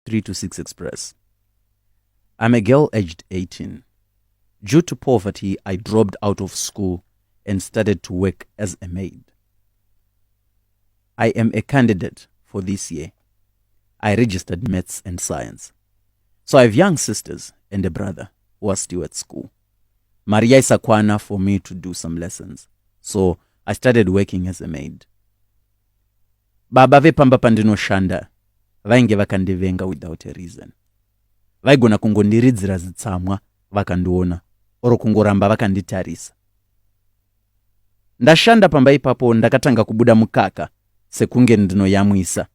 326 Xpress. I'm a girl aged 18. Due to poverty, I dropped out of school and started to work as a maid. I am a candidate for this year. I registered maths and science. So I have young sisters and a brother who are still at school. Maria isakwana for me to do some lessons. So I started working as a maid. Baba vepamba pandinoshanda vainge vakandivenga without a reason. Vaigona kungondiridzira zitsamwa vakandiona oro kungoramba vakanditarisa. Ndashanda pamba ipapo ndakatanga kubuda mukaka sekunge ndinoyamwisa.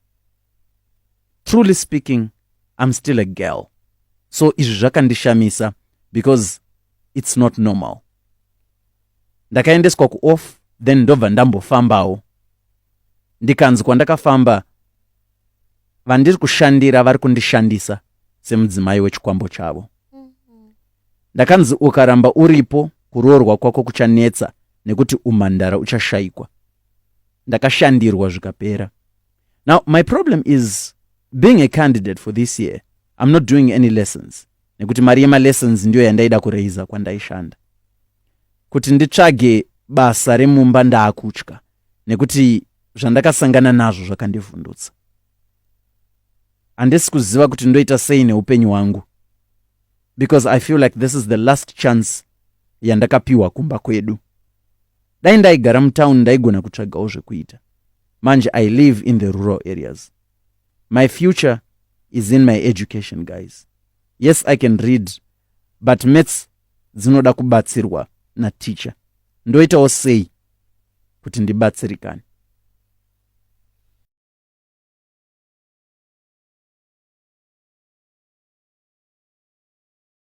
Truly speaking, I'm still a girl. So izvi zvakandishamisa because it's not normal. Ndakaendeswa ku-off, then ndobva ndambofambawo. Ndikanzi kwandakafamba vandiri kushandira vari kundishandisa semudzimai wechikwambo chavo. Ndakanzi ukaramba uripo kuroorwa kwako kuchanetsa nekuti umhandara uchashayikwa. Ndakashandirwa zvikapera. Now my problem is being a candidate for this year. I'm not doing any lessons. Nekuti mari yema-lessons ndiyo yandaida kureiza kwandaishanda. Kuti nditsvage basa remumba ndaakutya. Nekuti zvandakasangana nazvo zvakandivhundutsa. Handisi kuziva kuti ndoita sei neupenyu hwangu. Because I feel like this is the last chance yandakapiwa kumba kwedu. Dai ndaigara mutown ndaigona kutsvagawo zvekuita. Manje I live in the rural areas. My future is in my education, guys. Yes, I can read, but maths dzinoda kubatsirwa na teacher. Ndoitawo sei kuti ndibatsirikane.